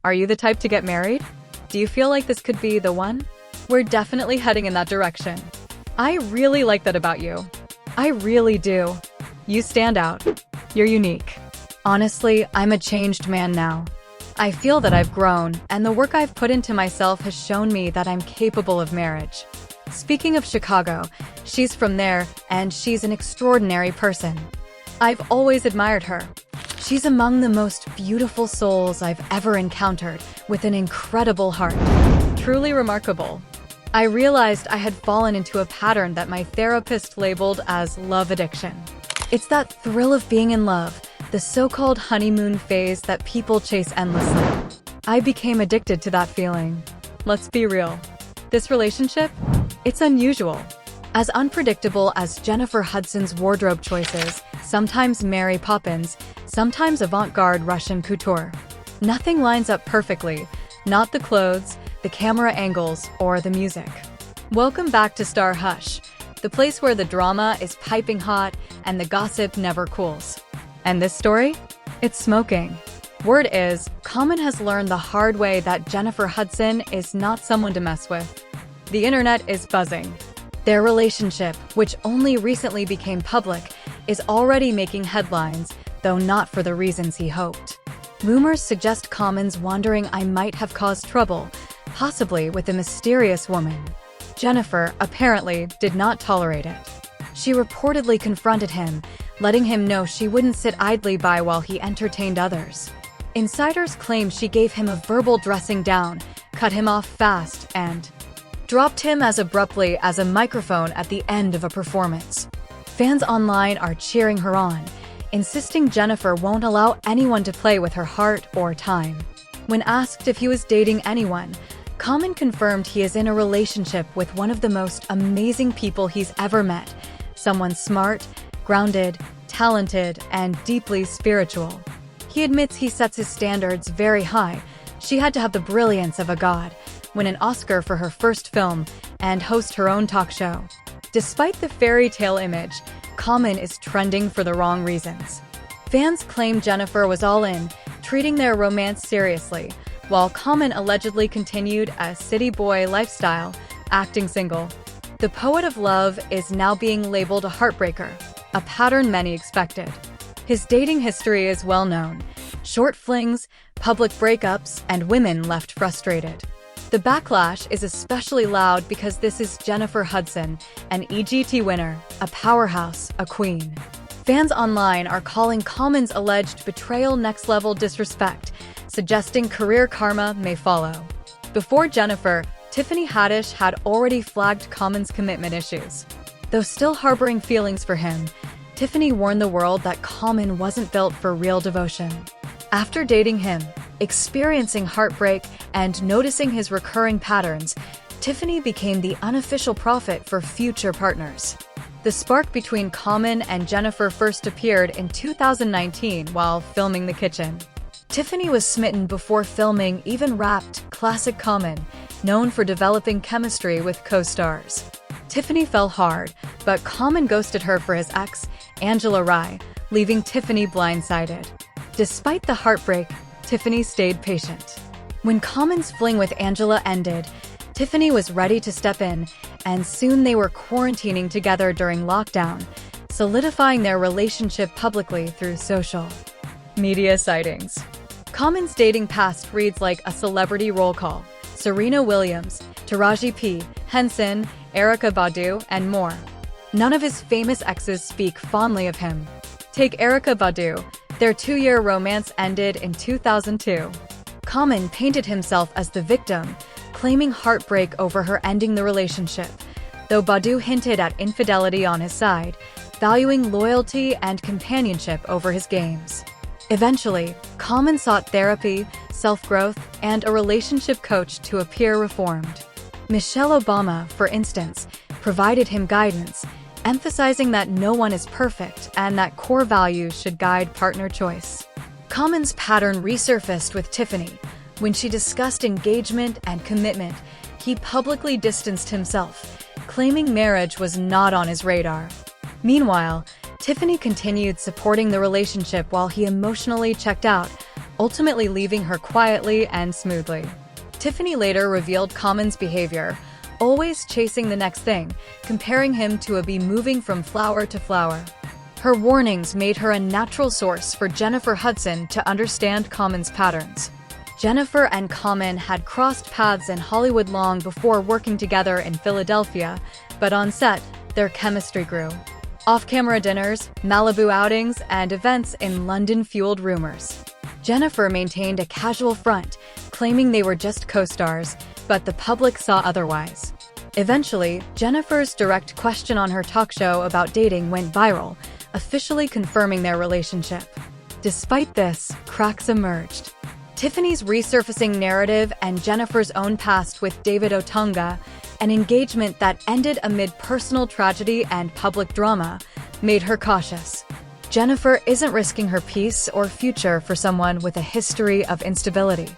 Are you the type to get married? Do you feel like this could be the one? We're definitely heading in that direction. I really like that about you. I really do. You stand out. You're unique. Honestly, I'm a changed man now. I feel that I've grown, and the work I've put into myself has shown me that I'm capable of marriage. Speaking of Chicago, she's from there, and she's an extraordinary person. I've always admired her. She's among the most beautiful souls I've ever encountered, with an incredible heart. Truly remarkable. I realized I had fallen into a pattern that my therapist labeled as love addiction. It's that thrill of being in love, the so-called honeymoon phase that people chase endlessly. I became addicted to that feeling. Let's be real. This relationship? It's unusual. As unpredictable as Jennifer Hudson's wardrobe choices, sometimes Mary Poppins, sometimes avant-garde Russian couture. Nothing lines up perfectly, not the clothes, the camera angles, or the music. Welcome back to Star Hush, the place where the drama is piping hot and the gossip never cools. And this story? It's smoking. Word is, Common has learned the hard way that Jennifer Hudson is not someone to mess with. The internet is buzzing. Their relationship, which only recently became public, is already making headlines, though not for the reasons he hoped. Rumors suggest Common's wondering I might have caused trouble, possibly with a mysterious woman. Jennifer, apparently, did not tolerate it. She reportedly confronted him, letting him know she wouldn't sit idly by while he entertained others. Insiders claim she gave him a verbal dressing down, cut him off fast, and dropped him as abruptly as a microphone at the end of a performance. Fans online are cheering her on, insisting Jennifer won't allow anyone to play with her heart or time. When asked if he was dating anyone, Common confirmed he is in a relationship with one of the most amazing people he's ever met, someone smart, grounded, talented, and deeply spiritual. He admits he sets his standards very high. She had to have the brilliance of a god, win an Oscar for her first film, and host her own talk show. Despite the fairy tale image, Common is trending for the wrong reasons. Fans claim Jennifer was all in, treating their romance seriously, while Common allegedly continued a city boy lifestyle, acting single. The poet of love is now being labeled a heartbreaker, a pattern many expected. His dating history is well known: short flings, public breakups, and women left frustrated. The backlash is especially loud because this is Jennifer Hudson, an EGT winner, a powerhouse, a queen. Fans online are calling Common's alleged betrayal next-level disrespect, suggesting career karma may follow. Before Jennifer, Tiffany Haddish had already flagged Common's commitment issues. Though still harboring feelings for him, Tiffany warned the world that Common wasn't built for real devotion. After dating him, experiencing heartbreak, and noticing his recurring patterns, Tiffany became the unofficial prophet for future partners. The spark between Common and Jennifer first appeared in 2019 while filming The Kitchen. Tiffany was smitten before filming even rapped classic Common, known for developing chemistry with co-stars. Tiffany fell hard, but Common ghosted her for his ex, Angela Rye, leaving Tiffany blindsided. Despite the heartbreak, Tiffany stayed patient. When Common's fling with Angela ended, Tiffany was ready to step in, and soon they were quarantining together during lockdown, solidifying their relationship publicly through social media sightings. Common's dating past reads like a celebrity roll call: Serena Williams, Taraji P. Henson, Erykah Badu, and more. None of his famous exes speak fondly of him. Take Erykah Badu. Their 2-year romance ended in 2002. Common painted himself as the victim, claiming heartbreak over her ending the relationship, though Badu hinted at infidelity on his side, valuing loyalty and companionship over his games. Eventually, Common sought therapy, self-growth, and a relationship coach to appear reformed. Michelle Obama, for instance, provided him guidance, emphasizing that no one is perfect and that core values should guide partner choice. Common's pattern resurfaced with Tiffany. When she discussed engagement and commitment, he publicly distanced himself, claiming marriage was not on his radar. Meanwhile, Tiffany continued supporting the relationship while he emotionally checked out, ultimately leaving her quietly and smoothly. Tiffany later revealed Common's behavior, always chasing the next thing, comparing him to a bee moving from flower to flower. Her warnings made her a natural source for Jennifer Hudson to understand Common's patterns. Jennifer and Common had crossed paths in Hollywood long before working together in Philadelphia, but on set, their chemistry grew. Off-camera dinners, Malibu outings, and events in London fueled rumors. Jennifer maintained a casual front, claiming they were just co-stars, but the public saw otherwise. Eventually, Jennifer's direct question on her talk show about dating went viral, officially confirming their relationship. Despite this, cracks emerged. Tiffany's resurfacing narrative and Jennifer's own past with David Otunga, an engagement that ended amid personal tragedy and public drama, made her cautious. Jennifer isn't risking her peace or future for someone with a history of instability.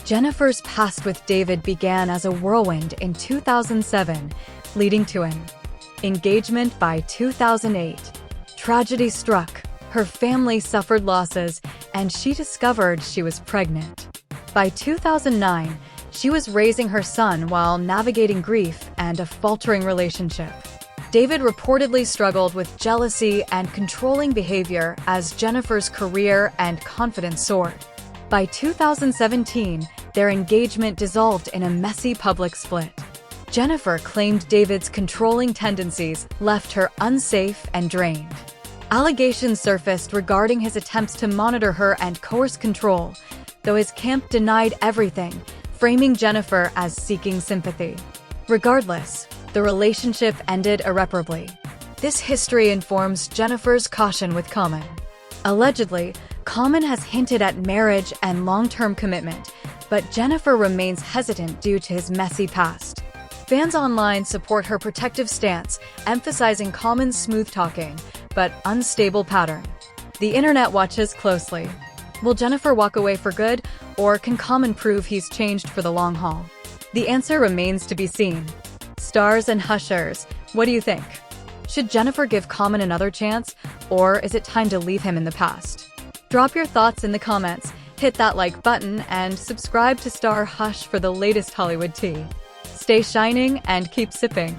Jennifer's past with David began as a whirlwind in 2007, leading to an engagement by 2008. Tragedy struck, her family suffered losses, and she discovered she was pregnant. By 2009, she was raising her son while navigating grief and a faltering relationship. David reportedly struggled with jealousy and controlling behavior as Jennifer's career and confidence soared. By 2017, their engagement dissolved in a messy public split. Jennifer claimed David's controlling tendencies left her unsafe and drained. Allegations surfaced regarding his attempts to monitor her and coerce control, though his camp denied everything, framing Jennifer as seeking sympathy. Regardless, the relationship ended irreparably. This history informs Jennifer's caution with Common. Allegedly, Common has hinted at marriage and long-term commitment, but Jennifer remains hesitant due to his messy past. Fans online support her protective stance, emphasizing Common's smooth-talking, but unstable pattern. The internet watches closely. Will Jennifer walk away for good, or can Common prove he's changed for the long haul? The answer remains to be seen. Stars and Hushers, what do you think? Should Jennifer give Common another chance, or is it time to leave him in the past? Drop your thoughts in the comments, hit that like button, and subscribe to Star Hush for the latest Hollywood tea. Stay shining and keep sipping.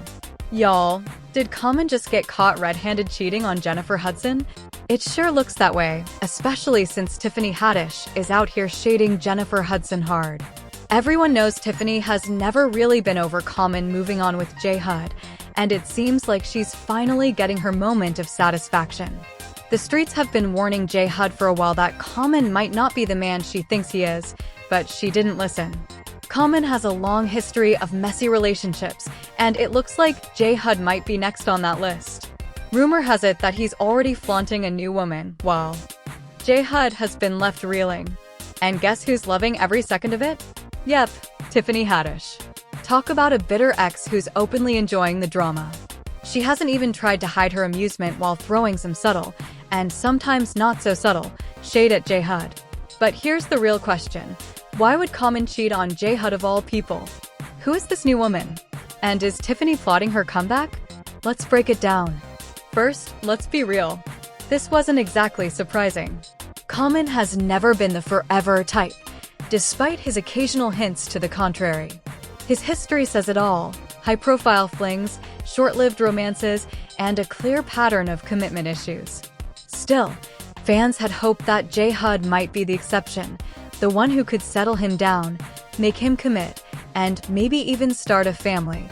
Y'all, did Common just get caught red-handed cheating on Jennifer Hudson? It sure looks that way, especially since Tiffany Haddish is out here shading Jennifer Hudson hard. Everyone knows Tiffany has never really been over Common moving on with J. Hud, and it seems like she's finally getting her moment of satisfaction. The streets have been warning J. Hud for a while that Common might not be the man she thinks he is, but she didn't listen. Common has a long history of messy relationships, and it looks like J. Hud might be next on that list. Rumor has it that he's already flaunting a new woman, while J. Hud has been left reeling. And guess who's loving every second of it? Yep, Tiffany Haddish. Talk about a bitter ex who's openly enjoying the drama. She hasn't even tried to hide her amusement while throwing some subtle, and sometimes not so subtle, shade at J. Hud. But here's the real question. Why would Common cheat on J. Hud of all people? Who is this new woman? And is Tiffany plotting her comeback? Let's break it down. First, let's be real. This wasn't exactly surprising. Common has never been the forever type, despite his occasional hints to the contrary. His history says it all: high-profile flings, short-lived romances, and a clear pattern of commitment issues. Still, fans had hoped that J. Hud might be the exception, the one who could settle him down, make him commit, and maybe even start a family.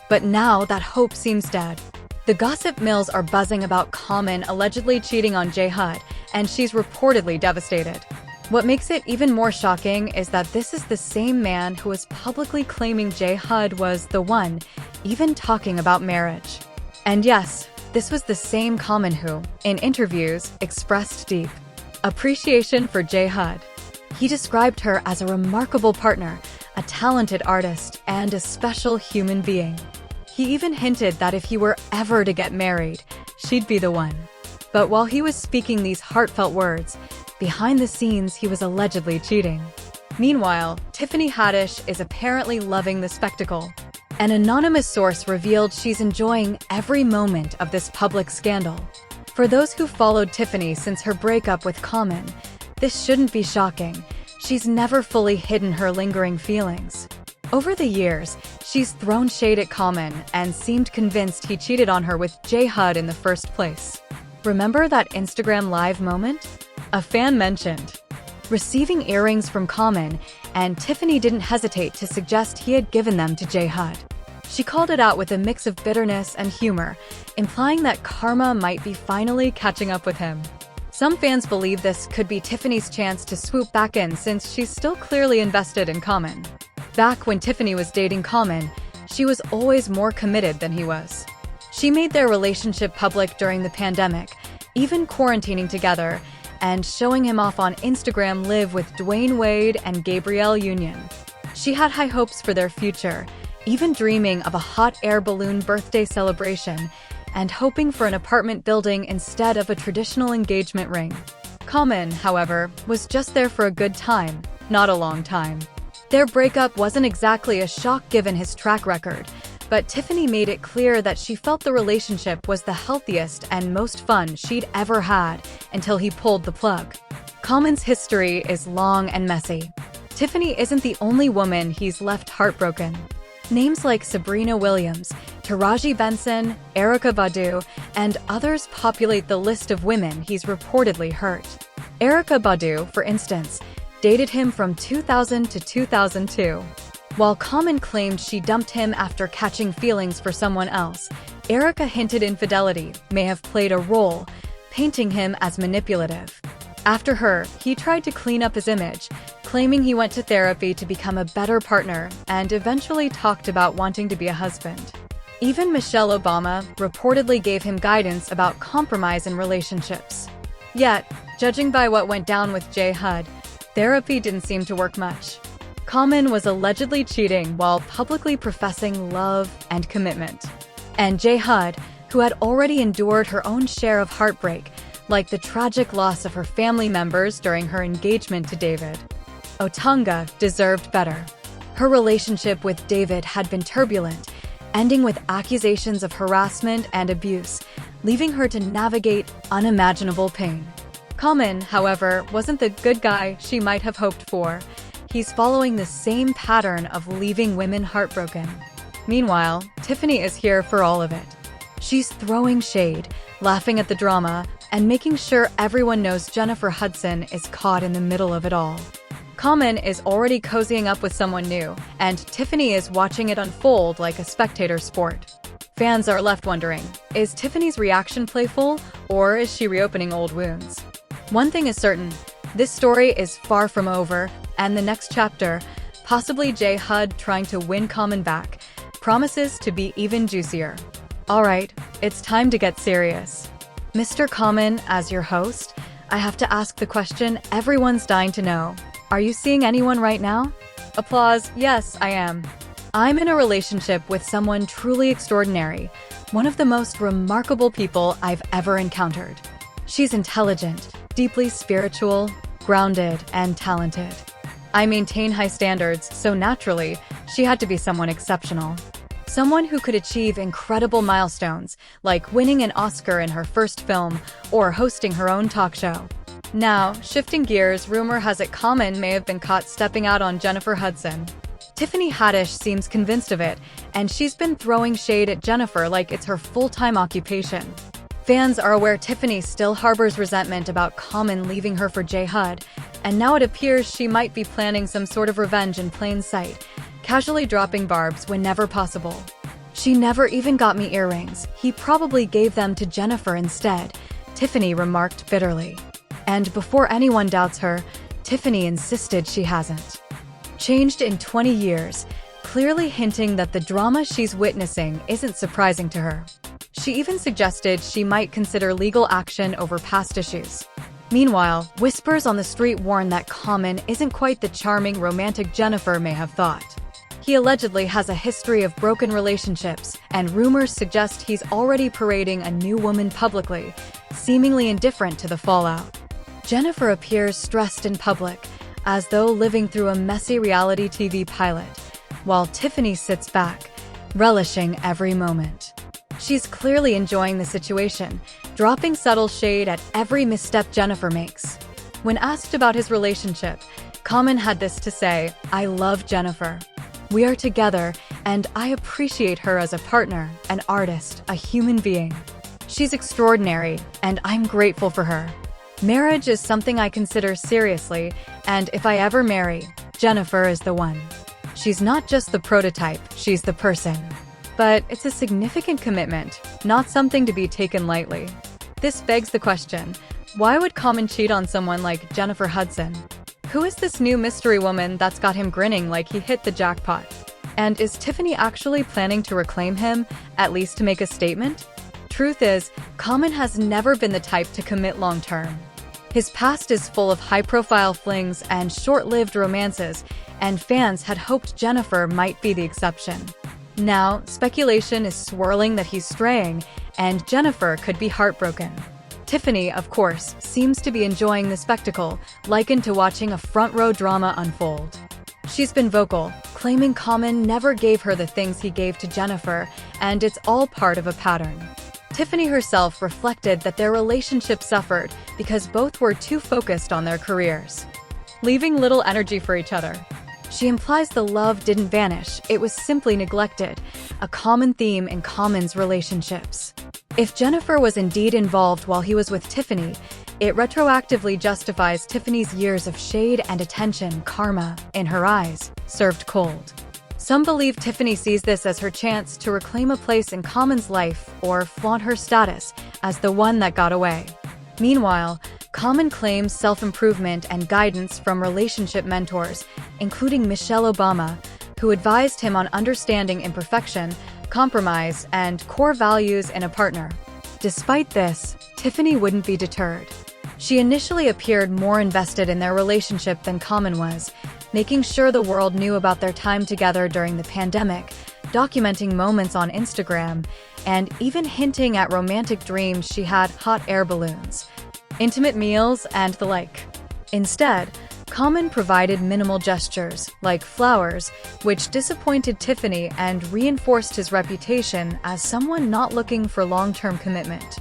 But now that hope seems dead. The gossip mills are buzzing about Common allegedly cheating on J. Hud, and she's reportedly devastated. What makes it even more shocking is that this is the same man who was publicly claiming J. Hud was the one, even talking about marriage. And yes, this was the same Common who, in interviews, expressed deep appreciation for J. Hud. He described her as a remarkable partner, a talented artist, and a special human being. He even hinted that if he were ever to get married, she'd be the one. But while he was speaking these heartfelt words, behind the scenes he was allegedly cheating. Meanwhile, Tiffany Haddish is apparently loving the spectacle. An anonymous source revealed she's enjoying every moment of this public scandal. For those who followed Tiffany since her breakup with Common, this shouldn't be shocking. she's never fully hidden her lingering feelings. Over the years, she's thrown shade at Common and seemed convinced he cheated on her with J. Hud in the first place. Remember that Instagram Live moment? A fan mentioned receiving earrings from Common, and Tiffany didn't hesitate to suggest he had given them to J. Hud. She called it out with a mix of bitterness and humor, implying that karma might be finally catching up with him. Some fans believe this could be Tiffany's chance to swoop back in since she's still clearly invested in Common. Back when Tiffany was dating Common, she was always more committed than he was. She made their relationship public during the pandemic, even quarantining together, and showing him off on Instagram Live with Dwayne Wade and Gabrielle Union. She had high hopes for their future, even dreaming of a hot air balloon birthday celebration and hoping for an apartment building instead of a traditional engagement ring. Common, however, was just there for a good time, not a long time. Their breakup wasn't exactly a shock given his track record, but Tiffany made it clear that she felt the relationship was the healthiest and most fun she'd ever had until he pulled the plug. Common's history is long and messy. Tiffany isn't the only woman he's left heartbroken. Names like Sabrina Williams, Taraji Benson, Erykah Badu, and others populate the list of women he's reportedly hurt. Erykah Badu, for instance, dated him from 2000 to 2002. While Common claimed she dumped him after catching feelings for someone else, Erykah hinted infidelity may have played a role, painting him as manipulative. After her, he tried to clean up his image, claiming he went to therapy to become a better partner and eventually talked about wanting to be a husband. Even Michelle Obama reportedly gave him guidance about compromise in relationships. Yet, judging by what went down with J. Hud, therapy didn't seem to work much. Common was allegedly cheating while publicly professing love and commitment. And J. Hud, who had already endured her own share of heartbreak, like the tragic loss of her family members during her engagement to David Otunga, deserved better. Her relationship with David had been turbulent, ending with accusations of harassment and abuse, leaving her to navigate unimaginable pain. Common, however, wasn't the good guy she might have hoped for. He's following the same pattern of leaving women heartbroken. Meanwhile, Tiffany is here for all of it. She's throwing shade, laughing at the drama, and making sure everyone knows Jennifer Hudson is caught in the middle of it all. Common is already cozying up with someone new, and Tiffany is watching it unfold like a spectator sport. Fans are left wondering, is Tiffany's reaction playful, or is she reopening old wounds? One thing is certain, this story is far from over, and the next chapter, possibly J. Hud trying to win Common back, promises to be even juicier. Alright, it's time to get serious. Mr. Common, as your host, I have to ask the question everyone's dying to know. Are you seeing anyone right now? Applause, yes, I am. I'm in a relationship with someone truly extraordinary, one of the most remarkable people I've ever encountered. She's intelligent, deeply spiritual, grounded, and talented. I maintain high standards, so naturally, she had to be someone exceptional. Someone who could achieve incredible milestones, like winning an Oscar in her first film or hosting her own talk show. Now, shifting gears, rumor has it Common may have been caught stepping out on Jennifer Hudson. Tiffany Haddish seems convinced of it, and she's been throwing shade at Jennifer like it's her full-time occupation. Fans are aware Tiffany still harbors resentment about Common leaving her for J. Hud, and now it appears she might be planning some sort of revenge in plain sight, casually dropping barbs whenever possible. She never even got me earrings. He probably gave them to Jennifer instead, Tiffany remarked bitterly. And before anyone doubts her, Tiffany insisted she hasn't. Changed in 20 years, clearly hinting that the drama she's witnessing isn't surprising to her. She even suggested she might consider legal action over past issues. Meanwhile, whispers on the street warn that Common isn't quite the charming, romantic Jennifer may have thought. He allegedly has a history of broken relationships, and rumors suggest he's already parading a new woman publicly, seemingly indifferent to the fallout. Jennifer appears stressed in public, as though living through a messy reality TV pilot, while Tiffany sits back, relishing every moment. She's clearly enjoying the situation, dropping subtle shade at every misstep Jennifer makes. When asked about his relationship, Common had this to say: "I love Jennifer. We are together, and I appreciate her as a partner, an artist, a human being. She's extraordinary, and I'm grateful for her. Marriage is something I consider seriously, and if I ever marry, Jennifer is the one. She's not just the prototype, she's the person." But it's a significant commitment, not something to be taken lightly. This begs the question, why would Common cheat on someone like Jennifer Hudson? Who is this new mystery woman that's got him grinning like he hit the jackpot? And is Tiffany actually planning to reclaim him, at least to make a statement? Truth is, Common has never been the type to commit long-term. His past is full of high-profile flings and short-lived romances, and fans had hoped Jennifer might be the exception. Now, speculation is swirling that he's straying, and Jennifer could be heartbroken. Tiffany, of course, seems to be enjoying the spectacle, likened to watching a front-row drama unfold. She's been vocal, claiming Common never gave her the things he gave to Jennifer, and it's all part of a pattern. Tiffany herself reflected that their relationship suffered because both were too focused on their careers, leaving little energy for each other. She implies the love didn't vanish, it was simply neglected, a common theme in Common's relationships. If Jennifer was indeed involved while he was with Tiffany, it retroactively justifies Tiffany's years of shade and attention, karma, in her eyes, served cold. Some believe Tiffany sees this as her chance to reclaim a place in Common's life or flaunt her status as the one that got away. Meanwhile, Common claims self-improvement and guidance from relationship mentors, including Michelle Obama, who advised him on understanding imperfection, compromise, and core values in a partner. Despite this, Tiffany wouldn't be deterred. She initially appeared more invested in their relationship than Common was, making sure the world knew about their time together during the pandemic, documenting moments on Instagram, and even hinting at romantic dreams she had: hot air balloons, intimate meals, and the like. Instead, Common provided minimal gestures, like flowers, which disappointed Tiffany and reinforced his reputation as someone not looking for long-term commitment.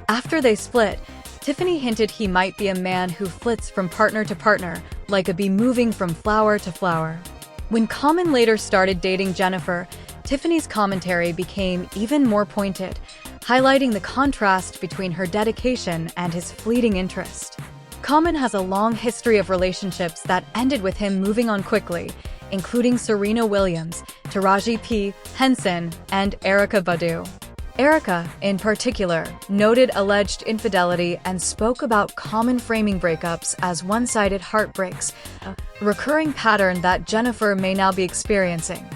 After they split, Tiffany hinted he might be a man who flits from partner to partner, like a bee moving from flower to flower. When Common later started dating Jennifer, Tiffany's commentary became even more pointed, highlighting the contrast between her dedication and his fleeting interest. Common has a long history of relationships that ended with him moving on quickly, including Serena Williams, Taraji P. Henson, and Erykah Badu. Erykah, in particular, noted alleged infidelity and spoke about Common framing breakups as one-sided heartbreaks, a recurring pattern that Jennifer may now be experiencing.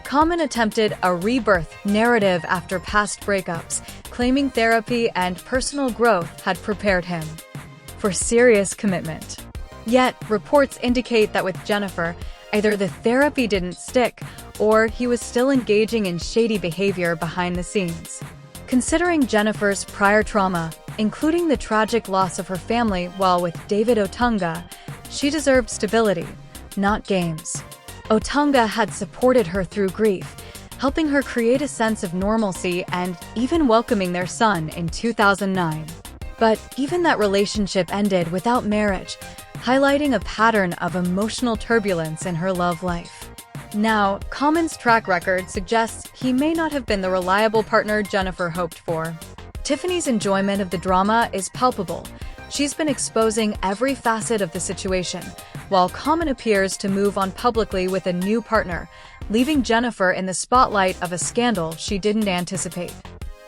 Common attempted a rebirth narrative after past breakups, claiming therapy and personal growth had prepared him for serious commitment. Yet, reports indicate that with Jennifer, either the therapy didn't stick, or he was still engaging in shady behavior behind the scenes. Considering Jennifer's prior trauma, including the tragic loss of her family while with David Otunga, she deserved stability, not games. Otunga had supported her through grief, helping her create a sense of normalcy and even welcoming their son in 2009. But even that relationship ended without marriage, highlighting a pattern of emotional turbulence in her love life. Now, Common's track record suggests he may not have been the reliable partner Jennifer hoped for. Tiffany's enjoyment of the drama is palpable. She's been exposing every facet of the situation, while Common appears to move on publicly with a new partner, leaving Jennifer in the spotlight of a scandal she didn't anticipate.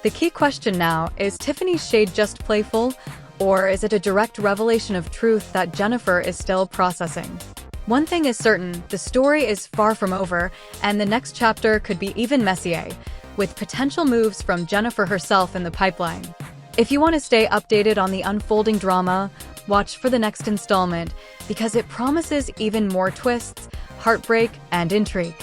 The key question now, is Tiffany's shade just playful, or is it a direct revelation of truth that Jennifer is still processing? One thing is certain, the story is far from over, and the next chapter could be even messier, with potential moves from Jennifer herself in the pipeline. If you want to stay updated on the unfolding drama, watch for the next installment, because it promises even more twists, heartbreak, and intrigue.